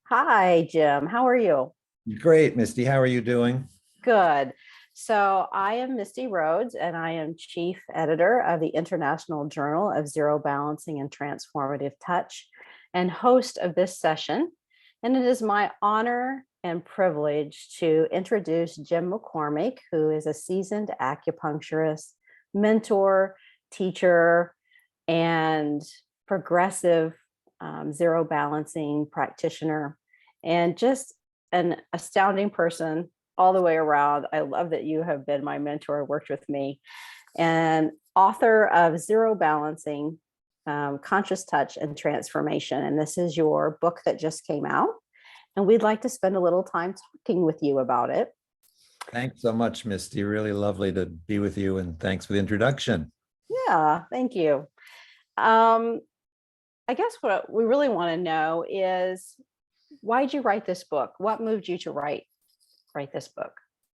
Hi, Jim. How are you? Great, Misty. How are you doing? Good. So, I am Misty Rhoads, and I am chief editor of the International Journal of Zero Balancing and Transformative Touch and host of this session. And it is my honor and privilege to introduce Jim McCormick, who is a seasoned acupuncturist, mentor, teacher, and progressive zero balancing practitioner, and just an astounding person all the way around. I love that you have been my mentor, worked with me, and author of Zero Balancing, Conscious Touch and Transformation. And this is your book that just came out. And we'd like to spend a little time talking with you about it. Thanks so much, Misty. Really lovely to be with you, and thanks for the introduction. Yeah, thank you. Um, I guess what we really want to know is, why'd you write this book? What moved you to write this book?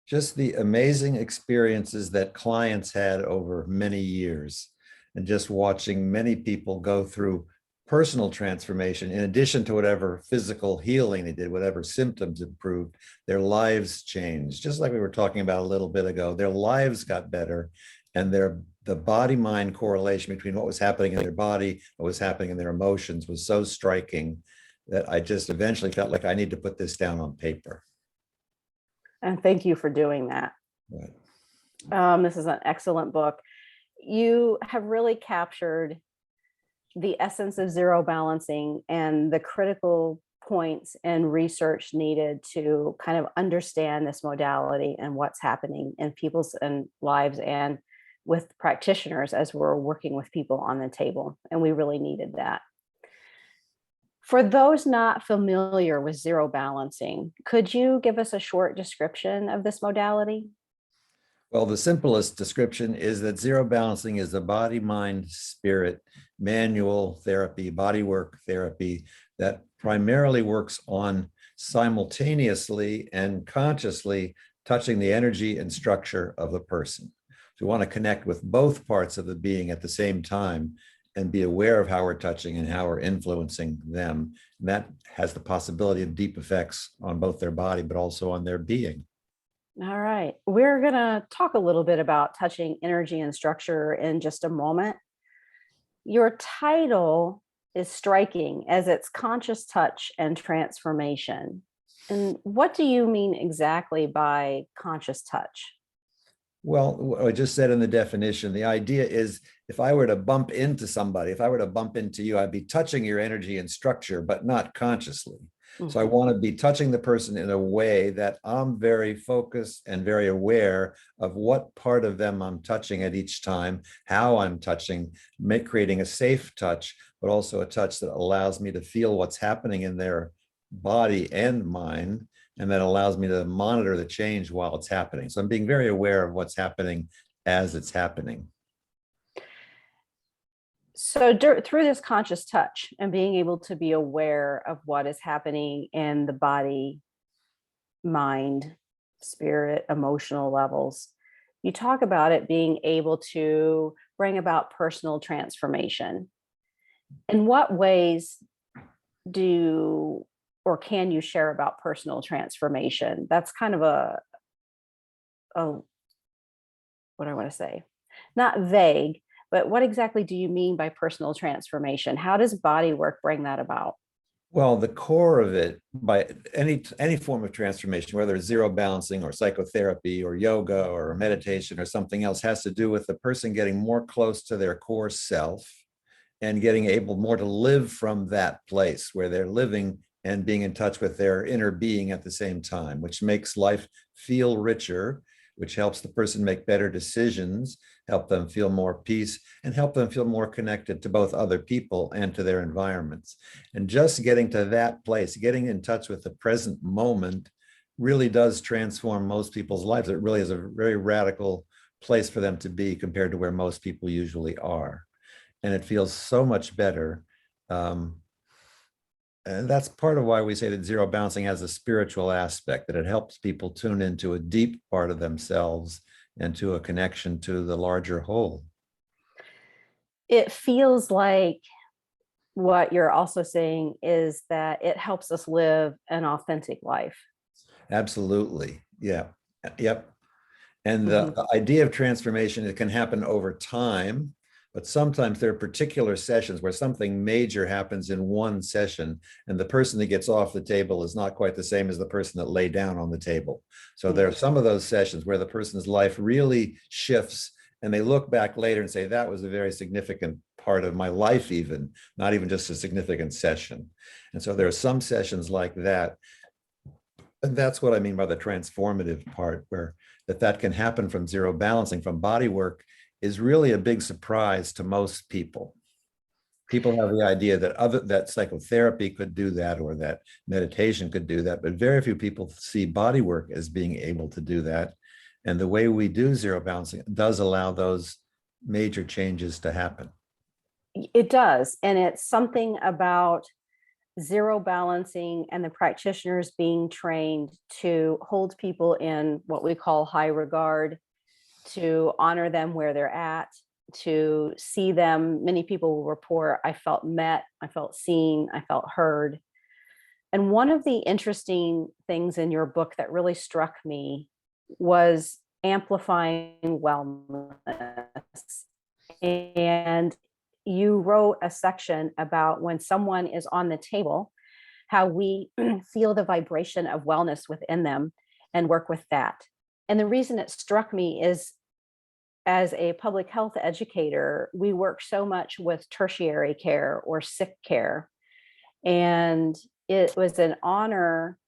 Just the amazing experiences that clients had over many years, and just watching many people go through personal transformation in addition to whatever physical healing they did, whatever symptoms improved, their lives changed. Just like we were talking about a little bit ago, their lives got better, and the body mind correlation between what was happening in their body, what was happening in their emotions was so striking that I just eventually felt like I need to put this down on paper. And thank you for doing that. Right. This is an excellent book. You have really captured the essence of zero balancing and the critical points and research needed to kind of understand this modality and what's happening in people's and lives and with practitioners as we're working with people on the table. And we really needed that. For those not familiar with zero balancing, could you give us a short description of this modality? Well, the simplest description is that zero balancing is a body, mind, spirit manual therapy, body work therapy that primarily works on simultaneously and consciously touching the energy and structure of the person. So we want to connect with both parts of the being at the same time and be aware of how we're touching and how we're influencing them. And that has the possibility of deep effects on both their body, but also on their being. All right. We're going to talk a little bit about touching energy and structure in just a moment. Your title is striking, as it's conscious touch and transformation. And what do you mean exactly by conscious touch? Well, what I just said in the definition, the idea is if I were to bump into somebody, if I were to bump into you, I'd be touching your energy and structure, but not consciously. So I Mhm. want to be touching the person in a way that I'm very focused and very aware of what part of them I'm touching at each time, how I'm touching, creating a safe touch, but also a touch that allows me to feel what's happening in their body and mind, and that allows me to monitor the change while it's happening. So I'm being very aware of what's happening as it's happening. So, through this conscious touch and being able to be aware of what is happening in the body, mind, spirit, emotional levels, you talk about it being able to bring about personal transformation. In what ways do or can you share about personal transformation? That's kind of a what do I want to say? Not vague, but what exactly do you mean by personal transformation? How does body work bring that about? Well, the core of it, by any form of transformation, whether it's zero balancing or psychotherapy or yoga or meditation or something else, has to do with the person getting more close to their core self and getting able more to live from that place where they're living and being in touch with their inner being at the same time, which makes life feel richer, which helps the person make better decisions, help them feel more peace, and help them feel more connected to both other people and to their environments. And just getting to that place, getting in touch with the present moment, really does transform most people's lives. It really is a very radical place for them to be compared to where most people usually are. And it feels so much better. And that's part of why we say that zero balancing has a spiritual aspect, that it helps people tune into a deep part of themselves and to a connection to the larger whole. It feels like what you're also saying is that it helps us live an authentic life. Absolutely. Yeah. Yep. And Mhm. the idea of transformation, it can happen over time, but sometimes there are particular sessions where something major happens in one session, and the person that gets off the table is not quite the same as the person that lay down on the table. So there are some of those sessions where the person's life really shifts, and they look back later and say, that was a very significant part of my life, even, not even just a significant session. And so there are some sessions like that. And that's what I mean by the transformative part, where that can happen from zero balancing, from body work, is really a big surprise to most people. People have the idea that psychotherapy could do that, or that meditation could do that, but very few people see body work as being able to do that. And the way we do zero balancing does allow those major changes to happen. It does. And it's something about zero balancing and the practitioners being trained to hold people in what we call high regard, to honor them where they're at, to see them. Many people will report, I felt met, I felt seen, I felt heard. And one of the interesting things in your book that really struck me was amplifying wellness. And you wrote a section about when someone is on the table, how we feel the vibration of wellness within them and work with that. And the reason it struck me is, as a public health educator, we work so much with tertiary care or sick care. And it was an honor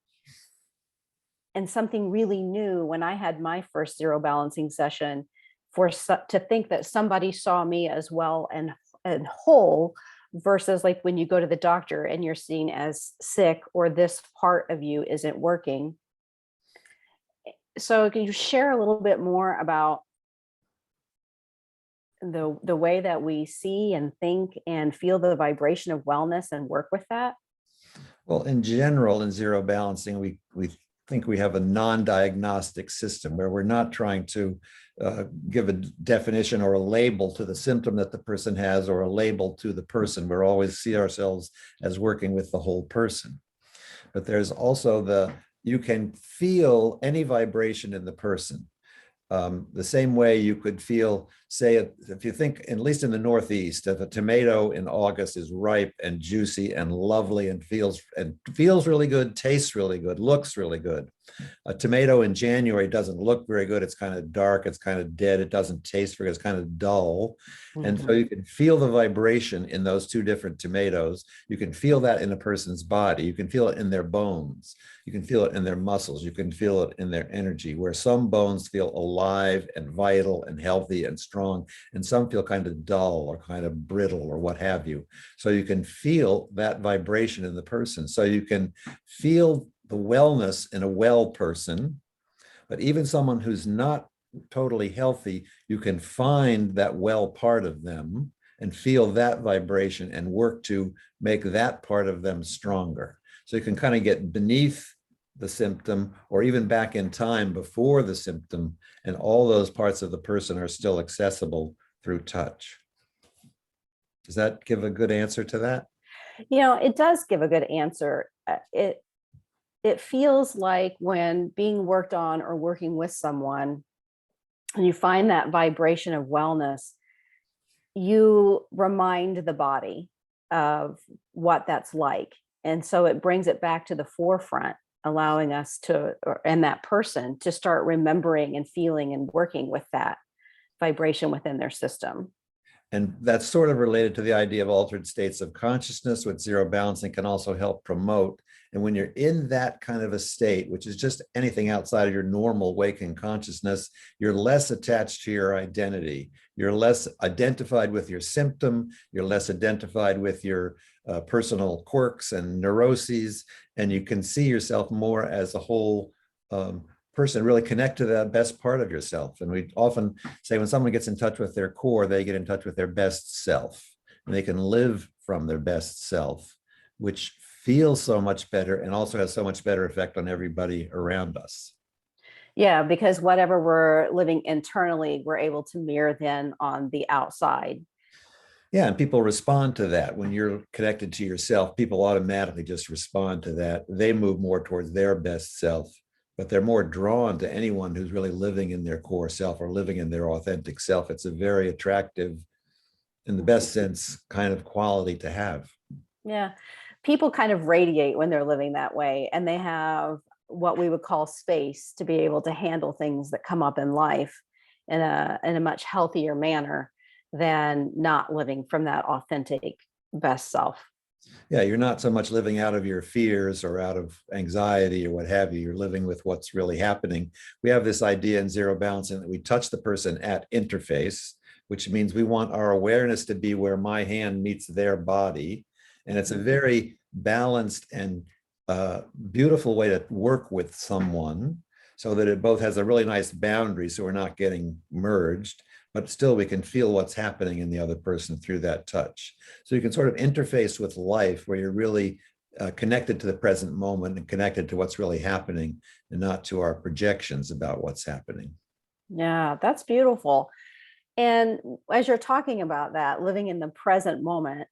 and something really new when I had my first zero balancing session, to think that somebody saw me as well and whole, versus like when you go to the doctor and you're seen as sick, or this part of you isn't working. So can you share a little bit more about the way that we see and think and feel the vibration of wellness and work with that? Well, in general, in zero balancing, we think we have a non-diagnostic system where we're not trying to give a definition or a label to the symptom that the person has, or a label to the person. We're always see ourselves as working with the whole person. But there's also you can feel any vibration in the person. The same way you could feel, say, if you think, at least in the Northeast, if a tomato in August is ripe and juicy and lovely and feels really good, tastes really good, looks really good. A tomato in January doesn't look very good. It's kind of dark. It's kind of dead. It doesn't taste very good. It's kind of dull. And so you can feel the vibration in those two different tomatoes. You can feel that in a person's body. You can feel it in their bones. You can feel it in their muscles. You can feel it in their energy, where some bones feel alive and vital and healthy and strong, and some feel kind of dull or kind of brittle or what have you. So you can feel that vibration in the person. So you can feel the wellness in a well person, but even someone who's not totally healthy, you can find that well part of them and feel that vibration and work to make that part of them stronger. So you can kind of get beneath the symptom, or even back in time before the symptom, and all those parts of the person are still accessible through touch. Does that give a good answer to that? It does give a good answer. It feels like when being worked on or working with someone, and you find that vibration of wellness, you remind the body of what that's like. And so it brings it back to the forefront, allowing us and that person to start remembering and feeling and working with that vibration within their system. And that's sort of related to the idea of altered states of consciousness, which zero balancing can also help promote. And when you're in that kind of a state, which is just anything outside of your normal waking consciousness, you're less attached to your identity. You're less identified with your symptom. You're less identified with your personal quirks and neuroses. And you can see yourself more as a whole person, really connect to the best part of yourself. And we often say when someone gets in touch with their core, they get in touch with their best self, and they can live from their best self, which feels so much better and also has so much better effect on everybody around us. Yeah, because whatever we're living internally, we're able to mirror then on the outside. Yeah, and people respond to that. When you're connected to yourself, people automatically just respond to that. They move more towards their best self, but they're more drawn to anyone who's really living in their core self or living in their authentic self. It's a very attractive, in the best sense, kind of quality to have. Yeah. People kind of radiate when they're living that way, and they have what we would call space to be able to handle things that come up in life in a much healthier manner than not living from that authentic best self. Yeah, you're not so much living out of your fears or out of anxiety or what have you. You're living with what's really happening. We have this idea in zero balancing that we touch the person at interface, which means we want our awareness to be where my hand meets their body. And it's a very balanced and beautiful way to work with someone so that it both has a really nice boundary so we're not getting merged, but still we can feel what's happening in the other person through that touch. So you can sort of interface with life where you're really connected to the present moment and connected to what's really happening and not to our projections about what's happening. Yeah, that's beautiful. And as you're talking about that, living in the present moment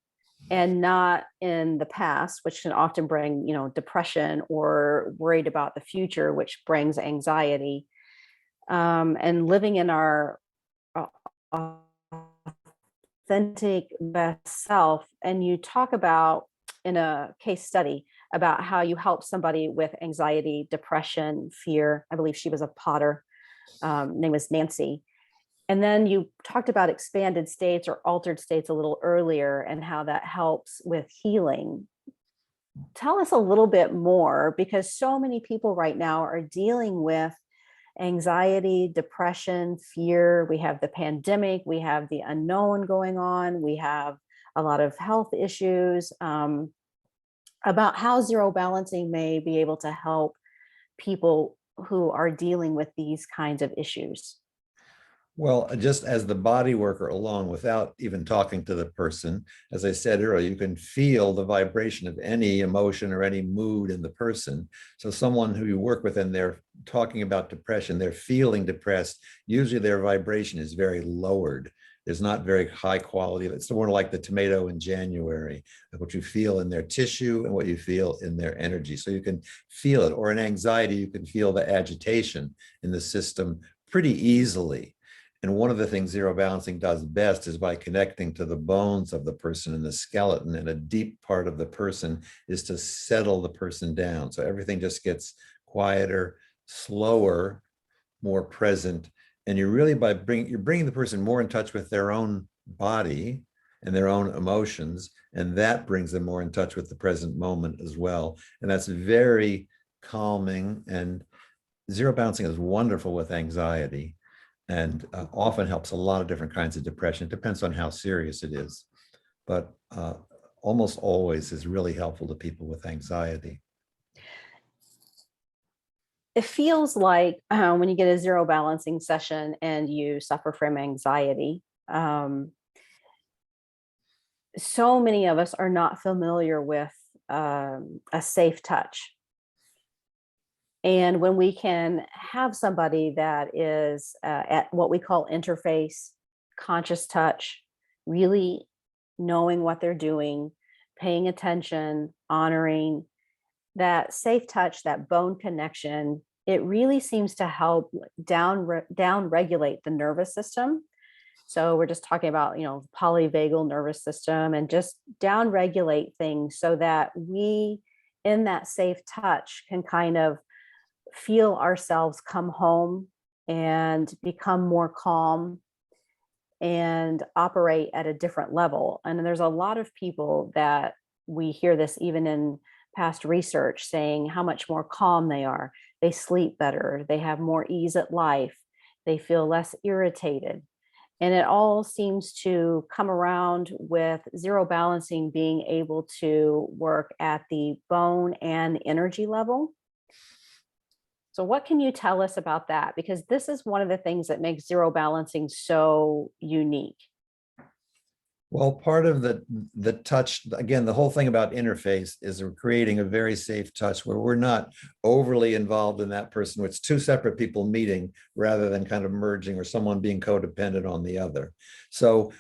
and not in the past, which can often bring, depression or worried about the future, which brings anxiety, and living in our uh, authentic best self. And you talk about in a case study about how you help somebody with anxiety, depression, fear. I believe she was a potter. Name was Nancy. And then you talked about expanded states or altered states a little earlier and how that helps with healing. Tell us a little bit more, because so many people right now are dealing with anxiety, depression, fear. We have the pandemic, we have the unknown going on, we have a lot of health issues, about how zero balancing may be able to help people who are dealing with these kinds of issues. Well, just as the body worker alone, without even talking to the person, as I said earlier, you can feel the vibration of any emotion or any mood in the person. So someone who you work with and they're talking about depression, they're feeling depressed, usually their vibration is very lowered. There's not very high quality. It's more like the tomato in January, what you feel in their tissue and what you feel in their energy. So you can feel it. Or in anxiety, you can feel the agitation in the system pretty easily. And one of the things zero balancing does best is by connecting to the bones of the person and the skeleton, and a deep part of the person is to settle the person down. So everything just gets quieter, slower, more present. And you're really you're bringing the person more in touch with their own body and their own emotions. And that brings them more in touch with the present moment as well. And that's very calming. And zero balancing is wonderful with anxiety and often helps a lot of different kinds of depression. It depends on how serious it is, but almost always is really helpful to people with anxiety. It feels like when you get a zero balancing session and you suffer from anxiety, so many of us are not familiar with a safe touch. And when we can have somebody that is at what we call interface, conscious touch, really knowing what they're doing, paying attention, honoring that safe touch, that bone connection, it really seems to help down regulate the nervous system. So we're just talking about, polyvagal nervous system, and just down regulate things so that we, in that safe touch, can kind of feel ourselves come home and become more calm and operate at a different level. And there's a lot of people that we hear this even in past research saying how much more calm they are. They sleep better, they have more ease at life, they feel less irritated. And it all seems to come around with zero balancing being able to work at the bone and energy level. So what can you tell us about that? Because this is one of the things that makes zero balancing so unique. Well, part of the touch, again, the whole thing about interface is we're creating a very safe touch where we're not overly involved in that person. It's two separate people meeting rather than kind of merging or someone being codependent on the other. So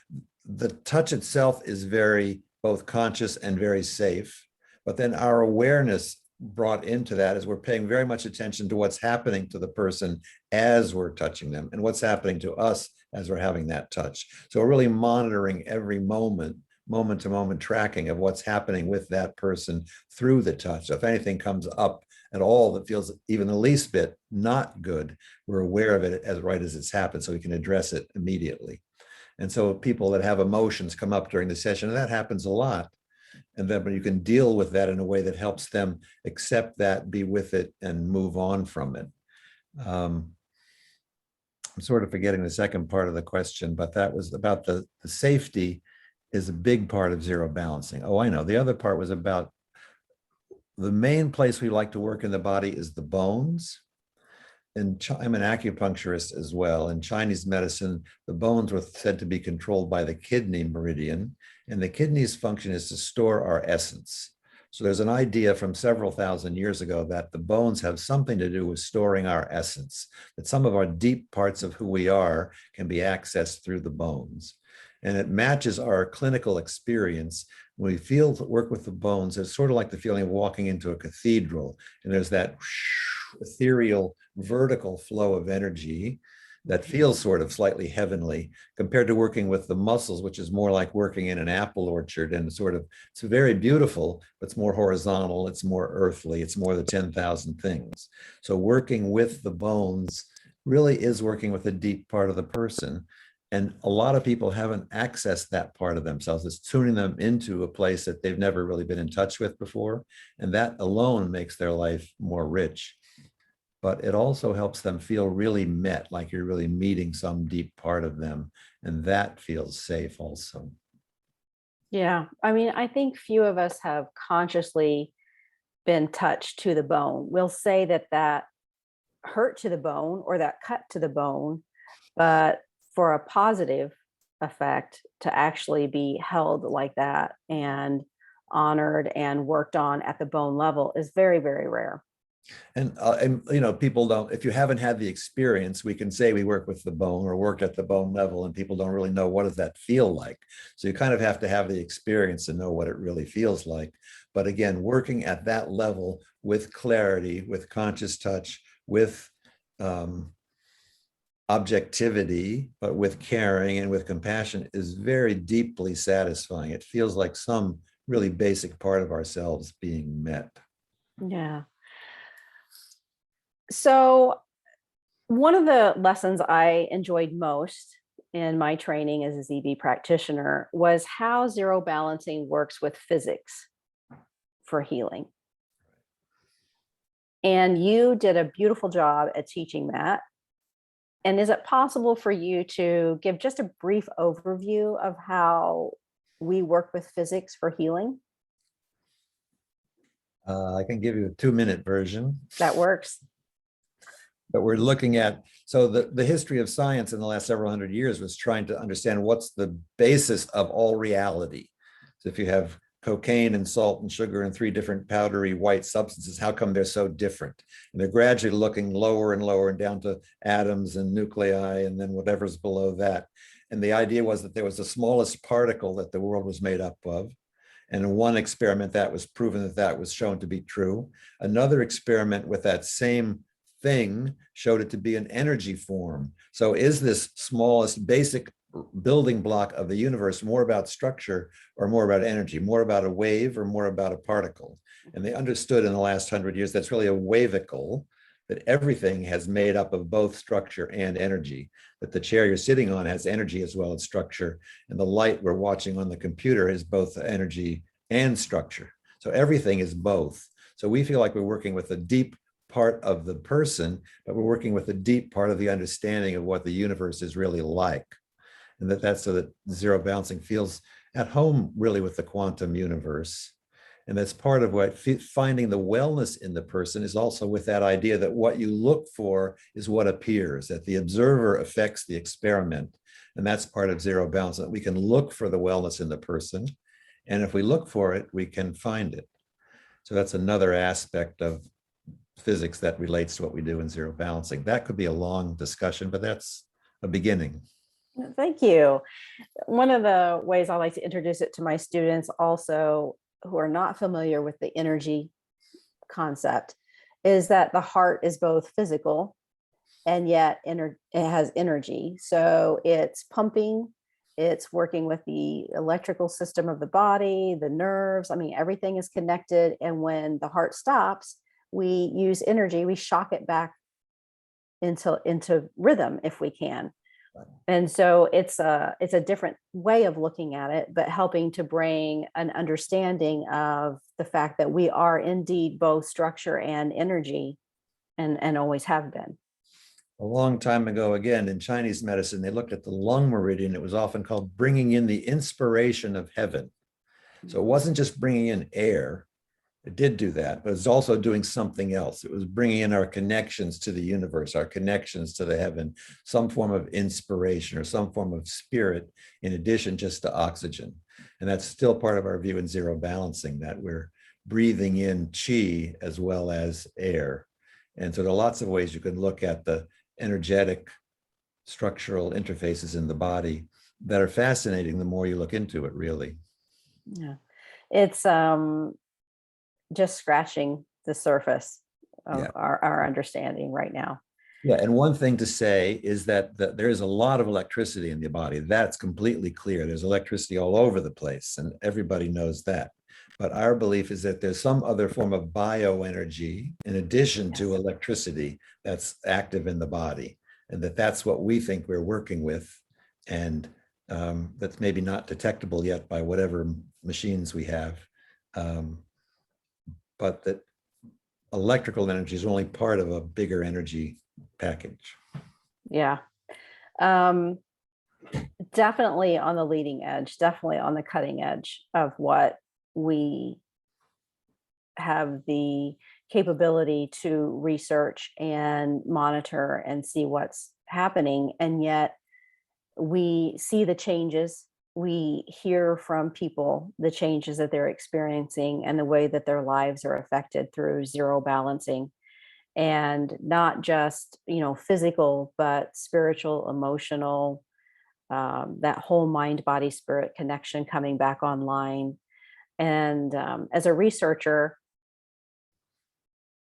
the touch itself is very both conscious and very safe, but then our awareness brought into that is we're paying very much attention to what's happening to the person as we're touching them and what's happening to us as we're having that touch. So we're really monitoring every moment, moment to moment tracking of what's happening with that person through the touch. So if anything comes up at all that feels even the least bit not good, we're aware of it as right as it's happened so we can address it immediately. And so people that have emotions come up during the session, and that happens a lot. And then, but you can deal with that in a way that helps them accept that, be with it, and move on from it. I'm sort of forgetting the second part of the question, but that was about the safety is a big part of zero balancing. Oh, I know. The other part was about the main place we like to work in the body is the bones. And I'm an acupuncturist as well. In Chinese medicine, the bones were said to be controlled by the kidney meridian, and the kidney's function is to store our essence. So there's an idea from several thousand years ago that the bones have something to do with storing our essence, that some of our deep parts of who we are can be accessed through the bones. And it matches our clinical experience. When we feel work with the bones, it's sort of like the feeling of walking into a cathedral, and there's that ethereal vertical flow of energy that feels sort of slightly heavenly compared to working with the muscles, which is more like working in an apple orchard, and sort of, it's very beautiful, but it's more horizontal, it's more earthly, it's more the 10,000 things. So working with the bones really is working with a deep part of the person. And a lot of people haven't accessed that part of themselves. It's tuning them into a place that they've never really been in touch with before. And that alone makes their life more rich. But it also helps them feel really met, like you're really meeting some deep part of them. And that feels safe also. Yeah. I mean, I think few of us have consciously been touched to the bone. We'll say that that hurt to the bone or that cut to the bone, but for a positive effect to actually be held like that and honored and worked on at the bone level is very, very rare. And you know, people don't, if you haven't had the experience, we can say we work with the bone or work at the bone level, and people don't really know what does that feel like. So you kind of have to have the experience to know what it really feels like. But again, working at that level with clarity, with conscious touch, with objectivity, but with caring and with compassion is very deeply satisfying. It feels like some really basic part of ourselves being met. Yeah. So one of the lessons I enjoyed most in my training as a ZB practitioner was how zero balancing works with physics for healing. And you did a beautiful job at teaching that. And is it possible for you to give just a brief overview of how we work with physics for healing? I can give you a 2-minute version. That works. But we're looking at, so the history of science in the last several hundred years was trying to understand what's the basis of all reality. So if you have cocaine and salt and sugar and 3 different powdery white substances, how come they're so different? And they're gradually looking lower and lower and down to atoms and nuclei and then whatever's below that. And the idea was that there was the smallest particle that the world was made up of. And in one experiment that was proven that that was shown to be true. Another experiment with that same thing showed it to be an energy form. So is this smallest basic building block of the universe more about structure or more about energy, more about a wave or more about a particle? And they understood in the last 100 years that's really a wavicle, that everything has made up of both structure and energy, that the chair you're sitting on has energy as well as structure, and the light we're watching on the computer is both energy and structure. So everything is both. So we feel like we're working with a deep part of the person, but we're working with a deep part of the understanding of what the universe is really like. And that's so that zero balancing feels at home really with the quantum universe. And that's part of what finding the wellness in the person is also with that idea that what you look for is what appears, that the observer affects the experiment. And that's part of zero balance, that we can look for the wellness in the person. And if we look for it, we can find it. So that's another aspect of physics that relates to what we do in zero balancing. That could be a long discussion, but that's a beginning. Thank you. One of the ways I like to introduce it to my students also who are not familiar with the energy concept is that the heart is both physical and yet it has energy. So it's pumping, it's working with the electrical system of the body, the nerves. I mean, everything is connected. And when the heart stops, we use energy, we shock it back into rhythm if we can. And so it's a different way of looking at it, but helping to bring an understanding of the fact that we are indeed both structure and energy, and always have been. A long time ago, again, in Chinese medicine, they looked at the lung meridian. It was often called bringing in the inspiration of heaven. So it wasn't just bringing in air. It did do that, but it's also doing something else. It was bringing in our connections to the universe, our connections to the heaven, some form of inspiration or some form of spirit in addition just to oxygen. And that's still part of our view in zero balancing, that we're breathing in chi as well as air. And so there are lots of ways you can look at the energetic structural interfaces in the body that are fascinating the more you look into it, really. Yeah. It's just scratching the surface of Yeah. our understanding right now. Yeah, and one thing to say is that there is a lot of electricity in the body. That's completely clear. There's electricity all over the place, and everybody knows that. But our belief is that there's some other form of bioenergy in addition to Yes. electricity that's active in the body, and that's what we think we're working with, and that's maybe not detectable yet by whatever machines we have, um, but that electrical energy is only part of a bigger energy package. Yeah. Um, Definitely on the leading edge, definitely on the cutting edge of what we have the capability to research and monitor and see what's happening. And yet we see the changes. We hear from people the changes that they're experiencing and the way that their lives are affected through zero balancing, and not just physical but spiritual, emotional, that whole mind body spirit connection coming back online. And as a researcher,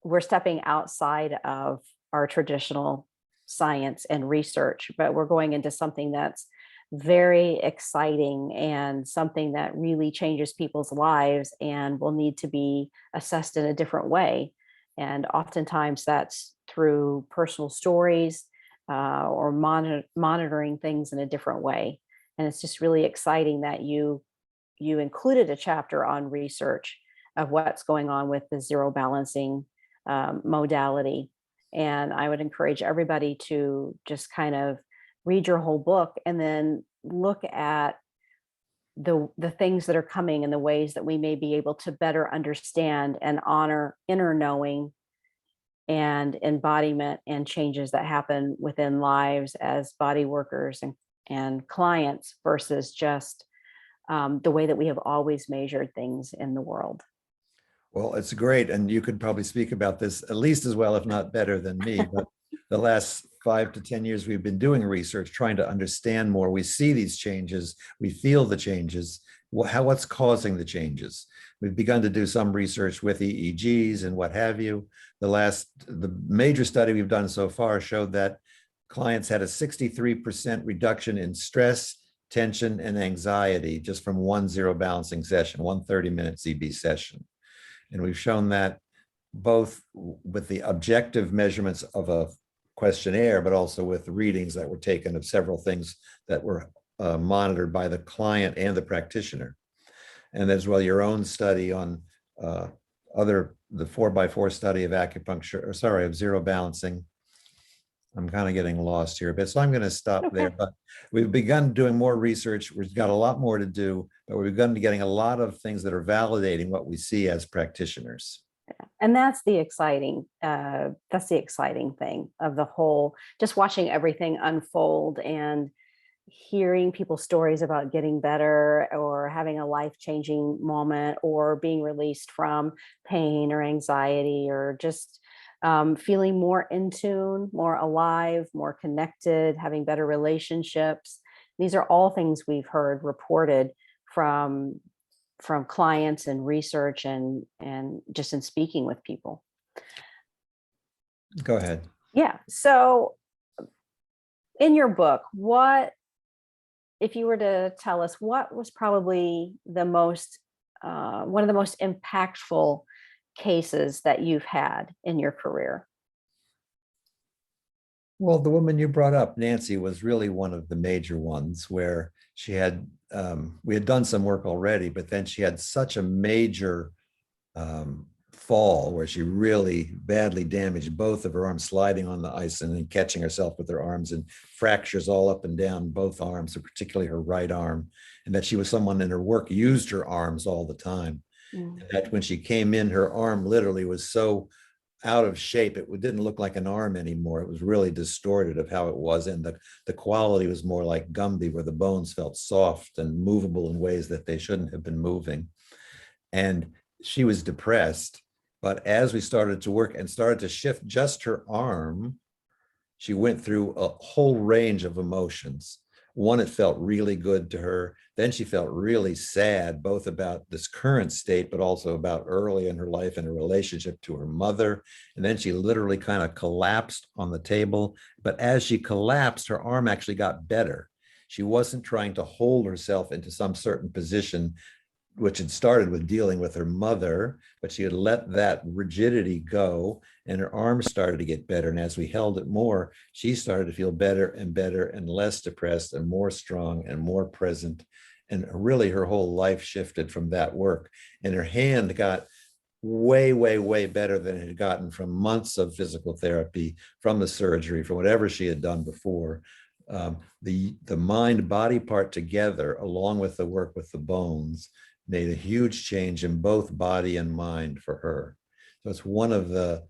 we're stepping outside of our traditional science and research, but we're going into something that's very exciting and something that really changes people's lives and will need to be assessed in a different way. And oftentimes that's through personal stories, or monitoring things in a different way. And it's just really exciting that you included a chapter on research of what's going on with the zero balancing modality. And I would encourage everybody to just kind of read your whole book and then look at the things that are coming and the ways that we may be able to better understand and honor inner knowing and embodiment and changes that happen within lives as body workers and clients versus just the way that we have always measured things in the world. Well, it's great. And you could probably speak about this at least as well, if not better than me. But the last 5 to 10 years, we've been doing research, trying to understand more. We see these changes, we feel the changes, what's causing the changes. We've begun to do some research with EEGs and what have you. The major study we've done so far showed that clients had a 63% reduction in stress, tension, and anxiety just from one zero balancing session, one 30-minute ZB session. And we've shown that both with the objective measurements of a questionnaire, but also with readings that were taken of several things that were monitored by the client and the practitioner. And as well, your own study on the 4x4 study of of zero balancing. I'm kind of getting lost here a bit, so I'm going to stop there. But we've begun doing more research. We've got a lot more to do, but we've begun getting a lot of things that are validating what we see as practitioners. And that's the exciting thing of the whole, just watching everything unfold and hearing people's stories about getting better or having a life-changing moment or being released from pain or anxiety or just feeling more in tune, more alive, more connected, having better relationships. These are all things we've heard reported from clients and research and just in speaking with people. Go ahead. Yeah. So in your book, what, if you were to tell us, what was probably the most, one of the most impactful cases that you've had in your career? Well, the woman you brought up, Nancy, was really one of the major ones where she had, we had done some work already, but then she had such a major fall where she really badly damaged both of her arms, sliding on the ice and then catching herself with her arms, and fractures all up and down both arms, and particularly her right arm. And that she was someone in her work used her arms all the time. Mm. And that when she came in, her arm literally was so out of shape, it didn't look like an arm anymore. It was really distorted of how it was, and the quality was more like Gumby, where the bones felt soft and movable in ways that they shouldn't have been moving. And she was depressed, but as we started to work and started to shift just her arm, she went through a whole range of emotions. One, it felt really good to her. Then she felt really sad, both about this current state, but also about early in her life and her relationship to her mother. And then she literally kind of collapsed on the table. But as she collapsed, her arm actually got better. She wasn't trying to hold herself into some certain position, which had started with dealing with her mother, but she had let that rigidity go, and her arms started to get better. And as we held it more, she started to feel better and better and less depressed and more strong and more present. And really her whole life shifted from that work. And her hand got way, way, way better than it had gotten from months of physical therapy, from the surgery, from whatever she had done before. The mind body part together, along with the work with the bones, made a huge change in both body and mind for her. So it's one of the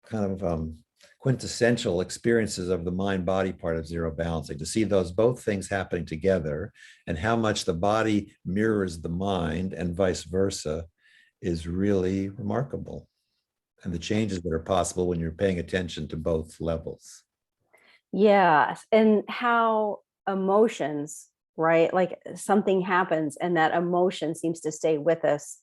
kind of quintessential experiences of the mind body part of zero balancing, to see those both things happening together, and how much the body mirrors the mind and vice versa is really remarkable. And the changes that are possible when you're paying attention to both levels. Yeah. And how emotions, right? Like something happens and that emotion seems to stay with us.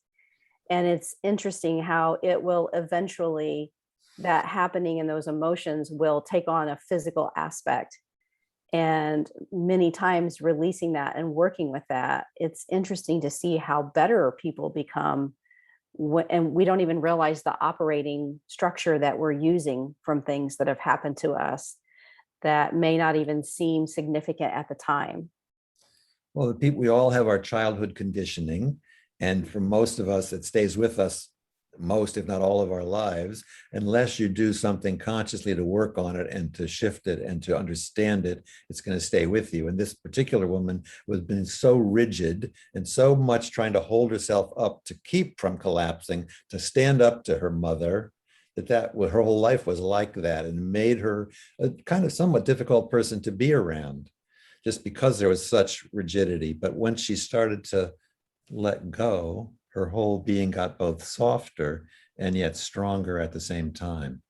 And it's interesting how it will eventually, that happening and those emotions will take on a physical aspect. And many times releasing that and working with that, it's interesting to see how better people become. And we don't even realize the operating structure that we're using from things that have happened to us that may not even seem significant at the time. Well, the people, we all have our childhood conditioning, and for most of us, it stays with us most, if not all of our lives, unless you do something consciously to work on it and to shift it and to understand it, it's going to stay with you. And this particular woman was been so rigid and so much trying to hold herself up to keep from collapsing, to stand up to her mother, that her whole life was like that, and made her a kind of somewhat difficult person to be around, just because there was such rigidity. But when she started to let go, her whole being got both softer and yet stronger at the same time.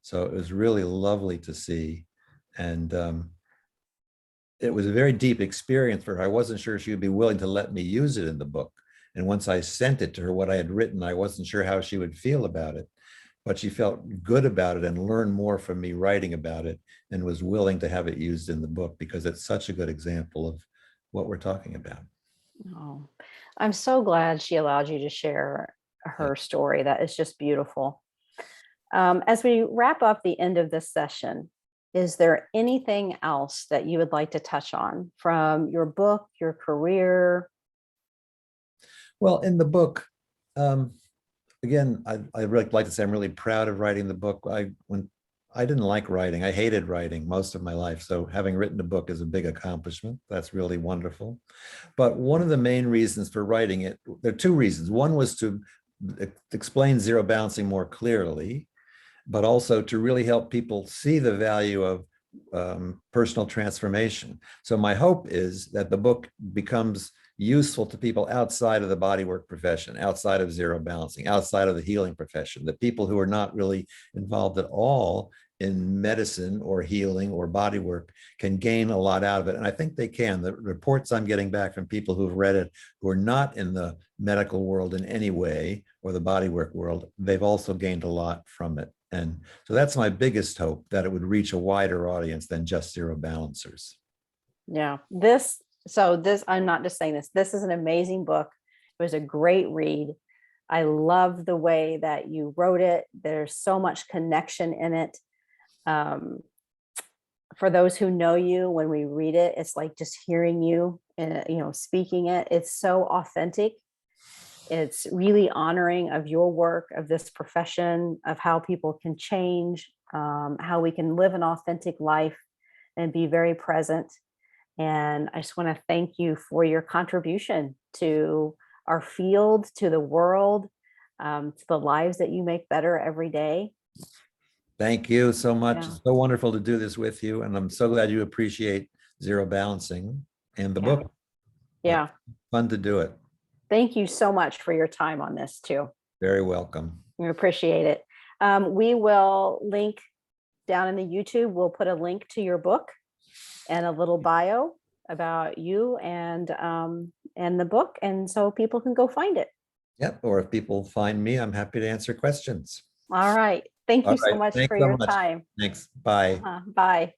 So it was really lovely to see. And it was a very deep experience for her. I wasn't sure she would be willing to let me use it in the book. And once I sent it to her, what I had written, I wasn't sure how she would feel about it. But she felt good about it and learned more from me writing about it, and was willing to have it used in the book because it's such a good example of what we're talking about. Oh, I'm so glad she allowed you to share Yeah. her story. That is just beautiful. As we wrap up the end of this session, is there anything else that you would like to touch on from your book, your career? Well, in the book, again, I really like to say I'm really proud of writing the book. When I didn't like writing, I hated writing most of my life. So having written a book is a big accomplishment. That's really wonderful. But one of the main reasons for writing it, there are two reasons. One was to explain zero balancing more clearly, but also to really help people see the value of personal transformation. So my hope is that the book becomes useful to people outside of the bodywork profession, outside of zero balancing, outside of the healing profession, that people who are not really involved at all in medicine or healing or body work can gain a lot out of it. And I think they can. The reports I'm getting back from people who've read it, who are not in the medical world in any way, or the bodywork world, they've also gained a lot from it. And so that's my biggest hope, that it would reach a wider audience than just zero balancers. Yeah, I'm not just saying this. This is an amazing book. It was a great read. I love the way that you wrote it. There's so much connection in it. For those who know you, when we read it, it's like just hearing you, speaking it. It's so authentic. It's really honoring of your work, of this profession, of how people can change, how we can live an authentic life and be very present. And I just want to thank you for your contribution to our field, to the world, to the lives that you make better every day. Thank you so much. Yeah. It's so wonderful to do this with you. And I'm so glad you appreciate zero balancing and the Yeah. book. Yeah. It's fun to do it. Thank you so much for your time on this too. Very welcome. We appreciate it. We will link down in the YouTube. We'll put a link to your book and a little bio about you and the book. And so people can go find it. Yep. Or if people find me, I'm happy to answer questions. All right. Thank All you so right. much Thanks for so your much. time. Thanks. Bye. Bye.